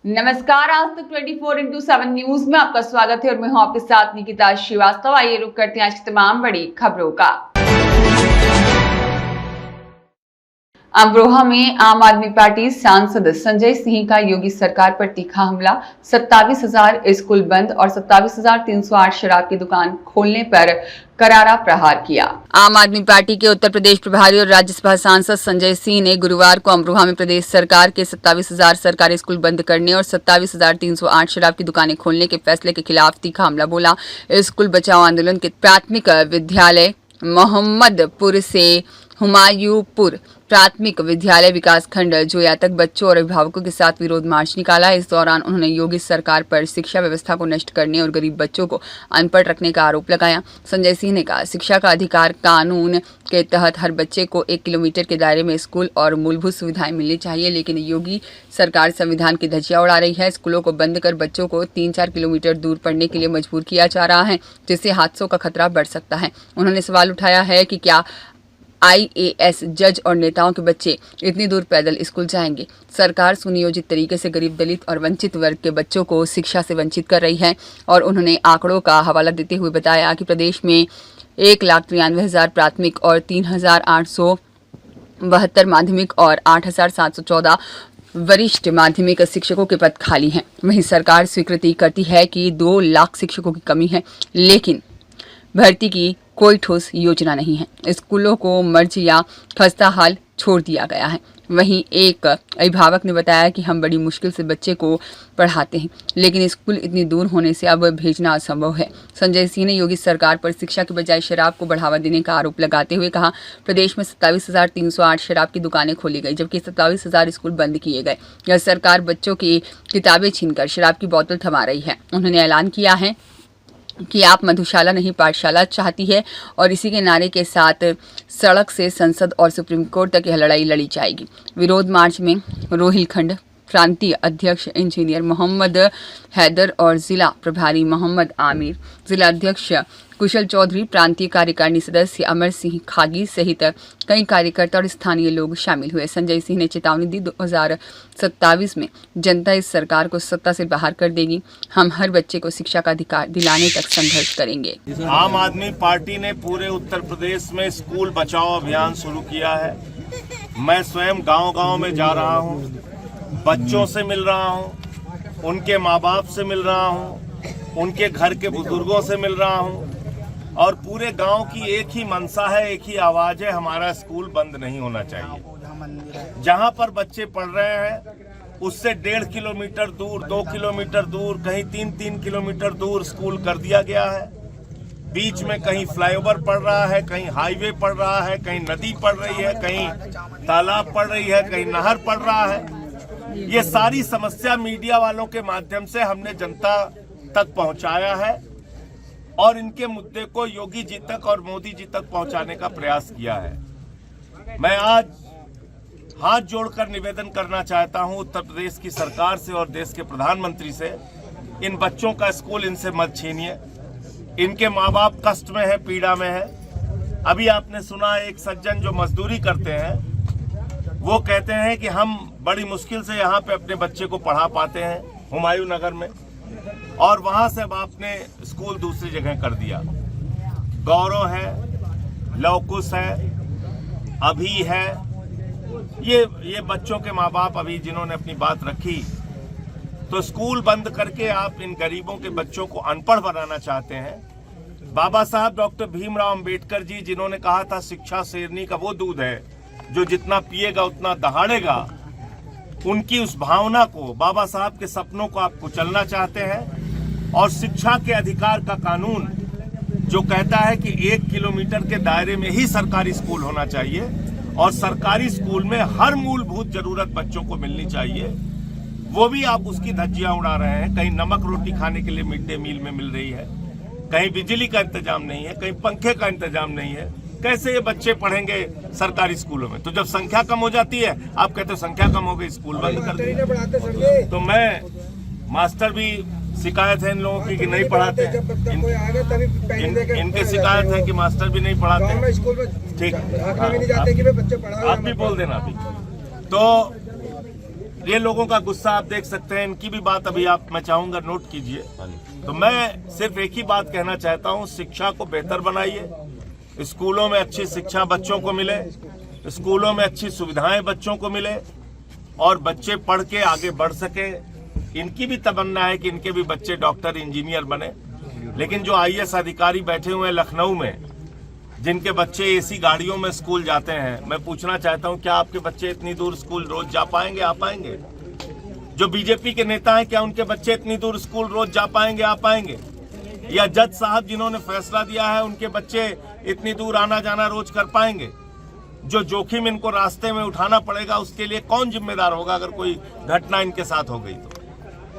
नमस्कार, आज तक 24/7 न्यूज में आपका स्वागत है और मैं हूं आपके साथ निकिता श्रीवास्तव। आइए रुक करते हैं आज की तमाम बड़ी खबरों का। अमरोहा में आम आदमी पार्टी सांसद संजय सिंह का योगी सरकार पर तीखा हमला। 27,000 स्कूल बंद और 27,308 शराब की दुकान खोलने पर करारा प्रहार किया। आम आदमी पार्टी के उत्तर प्रदेश प्रभारी और राज्यसभा सांसद संजय सिंह ने गुरुवार को अमरोहा में प्रदेश सरकार के 27,000 सरकारी स्कूल बंद करने और 27,308 शराब की दुकानें खोलने के फैसले के खिलाफ तीखा हमला बोला। स्कूल बचाओ आंदोलन के प्राथमिक विद्यालय मोहम्मदपुर से हुमायूंपुर प्राथमिक विद्यालय विकासखंड जोया तक बच्चों और अभिभावकों के साथ विरोध मार्च निकाला। इस दौरान उन्होंने योगी सरकार पर शिक्षा व्यवस्था को नष्ट करने और गरीब बच्चों को अनपढ़ रखने का आरोप लगाया। संजय सिंह ने कहा, शिक्षा का अधिकार कानून के तहत हर बच्चे को 1 किलोमीटर के दायरे में स्कूल और मूलभूत सुविधाएं मिलनी चाहिए, लेकिन योगी सरकार संविधान की धज्जियां उड़ा रही है। स्कूलों को बंद कर बच्चों को 3-4 किलोमीटर दूर पढ़ने के लिए मजबूर किया जा रहा है, जिससे हादसों का खतरा बढ़ सकता है। उन्होंने सवाल उठाया है कि क्या IAS जज और नेताओं के बच्चे इतनी दूर पैदल स्कूल जाएंगे। सरकार सुनियोजित तरीके से गरीब, दलित और वंचित वर्ग के बच्चों को शिक्षा से वंचित कर रही है। और उन्होंने आंकड़ों का हवाला देते हुए बताया कि प्रदेश में 1,93,000 प्राथमिक और 3,872 माध्यमिक और 8,714 वरिष्ठ माध्यमिक शिक्षकों के पद खाली हैं। वहीं सरकार स्वीकृति करती है कि 2 लाख शिक्षकों की कमी है, लेकिन भर्ती की कोई ठोस योजना नहीं है। स्कूलों को मर्ज या खस्ता हाल छोड़ दिया गया है। वहीं एक अभिभावक ने बताया कि हम बड़ी मुश्किल से बच्चे को पढ़ाते हैं, लेकिन स्कूल इतनी दूर होने से अब भेजना असंभव है। संजय सिंह ने योगी सरकार पर शिक्षा के बजाय शराब को बढ़ावा देने का आरोप लगाते हुए कहा, प्रदेश में 27,308 शराब की दुकानें खोली गई, जबकि 27,000 स्कूल बंद किए गए। यह सरकार बच्चों की किताबें छीनकर शराब की बोतल थमा रही है। उन्होंने ऐलान किया है कि आप मधुशाला नहीं पाठशाला चाहती है और इसी के नारे के साथ सड़क से संसद और सुप्रीम कोर्ट तक यह लड़ाई लड़ी जाएगी। विरोध मार्च में रोहिलखंड प्रांतीय अध्यक्ष इंजीनियर मोहम्मद हैदर और जिला प्रभारी मोहम्मद आमिर, जिला अध्यक्ष कुशल चौधरी, प्रांतीय कार्यकारिणी सदस्य अमर सिंह खागी सहित कई कार्यकर्ता और स्थानीय लोग शामिल हुए। संजय सिंह ने चेतावनी दी, 2027 में जनता इस सरकार को सत्ता से बाहर कर देगी। हम हर बच्चे को शिक्षा का अधिकार दिलाने तक संघर्ष करेंगे। आम आदमी पार्टी ने पूरे उत्तर प्रदेश में स्कूल बचाओ अभियान शुरू किया है। मैं स्वयं गांव-गांव में जा रहा हूं, बच्चों से मिल रहा हूं, उनके माँ बाप से मिल रहा हूं, उनके घर के बुजुर्गों से मिल रहा हूं और पूरे गांव की एक ही मनसा है, एक ही आवाज है, हमारा स्कूल बंद नहीं होना चाहिए। जहां पर बच्चे पढ़ रहे हैं उससे 1.5 किलोमीटर दूर, 2 किलोमीटर दूर, कहीं 3-3 किलोमीटर दूर स्कूल कर दिया गया है। बीच में कहीं फ्लाईओवर पड़ रहा है, कहीं हाईवे पड़ रहा है, कहीं नदी पड़ रही है, कहीं तालाब पड़ रही है, कहीं नहर पड़ रहा है। ये सारी समस्या मीडिया वालों के माध्यम से हमने जनता तक पहुंचाया है और इनके मुद्दे को योगी जी तक और मोदी जी तक पहुंचाने का प्रयास किया है। मैं आज हाथ जोड़कर निवेदन करना चाहता हूं उत्तर प्रदेश की सरकार से और देश के प्रधानमंत्री से, इन बच्चों का स्कूल इनसे मत छीनिए। इनके माँ बाप कष्ट में है, पीड़ा में है। अभी आपने सुना एक सज्जन जो मजदूरी करते हैं, वो कहते हैं कि हम बड़ी मुश्किल से यहाँ पे अपने बच्चे को पढ़ा पाते हैं हुमायूं नगर में, और वहां से अब आपने स्कूल दूसरी जगह कर दिया। गौरव है, लवकुश है, अभी है, ये बच्चों के माँ बाप अभी जिन्होंने अपनी बात रखी, तो स्कूल बंद करके आप इन गरीबों के बच्चों को अनपढ़ बनाना चाहते हैं। बाबा साहब डॉक्टर भीमराव अंबेडकर जी, जिन्होंने कहा था शिक्षा शेरनी का वो दूध है जो जितना पिएगा उतना दहाड़ेगा, उनकी उस भावना को, बाबा साहब के सपनों को आप कुचलना चाहते हैं। और शिक्षा के अधिकार का कानून जो कहता है कि 1 किलोमीटर के दायरे में ही सरकारी स्कूल होना चाहिए और सरकारी स्कूल में हर मूलभूत जरूरत बच्चों को मिलनी चाहिए, वो भी आप उसकी धज्जियां उड़ा रहे हैं। कहीं नमक रोटी खाने के लिए मिड डे मील में मिल रही है, कहीं बिजली का इंतजाम नहीं है, कहीं पंखे का इंतजाम नहीं है। कैसे ये बच्चे पढ़ेंगे सरकारी स्कूलों में? तो जब संख्या कम हो जाती है, आप कहते हो संख्या कम हो गई, स्कूल बंद कर दिया। तो मैं मास्टर भी शिकायत है इन लोगों की कि नहीं पढ़ाते, इनके शिकायत है कि मास्टर भी नहीं पढ़ाते। ठीक, आप भी बोल देना अभी। तो ये लोगों का गुस्सा आप देख सकते हैं, इनकी भी बात अभी मैं चाहूंगा नोट कीजिए। तो मैं सिर्फ एक ही बात कहना चाहता हूं, शिक्षा को बेहतर बनाइए, स्कूलों में अच्छी शिक्षा बच्चों को मिले, स्कूलों में अच्छी सुविधाएं बच्चों को मिले और बच्चे पढ़ के आगे बढ़ सके। इनकी भी तमन्ना है कि इनके भी बच्चे डॉक्टर इंजीनियर बने, लेकिन जो IAS अधिकारी बैठे हुए हैं लखनऊ में, जिनके बच्चे एसी गाड़ियों में स्कूल जाते हैं, मैं पूछना चाहता हूं क्या आपके बच्चे इतनी दूर स्कूल रोज जा पाएंगे, आ पाएंगे? जो बीजेपी के नेता हैं, क्या उनके बच्चे इतनी दूर स्कूल रोज जा पाएंगे, आ पाएंगे? या जज साहब जिन्होंने फैसला दिया है, उनके बच्चे इतनी दूर आना जाना रोज कर पाएंगे? जो जोखिम इनको रास्ते में उठाना पड़ेगा, उसके लिए कौन जिम्मेदार होगा अगर कोई घटना इनके साथ हो गई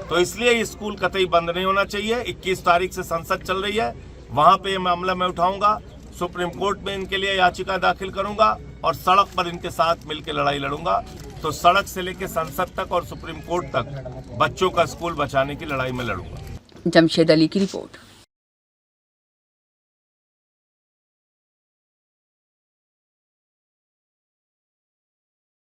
तो इसलिए ये स्कूल कतई बंद नहीं होना चाहिए। 21 तारीख से संसद चल रही है, वहां पे ये मामला मैं उठाऊंगा, सुप्रीम कोर्ट में इनके लिए याचिका दाखिल करूंगा और सड़क पर इनके साथ मिलकर लड़ाई लड़ूंगा। तो सड़क से लेकर संसद तक और सुप्रीम कोर्ट तक बच्चों का स्कूल बचाने की लड़ाई में लड़ूंगा। जमशेद अली की रिपोर्ट।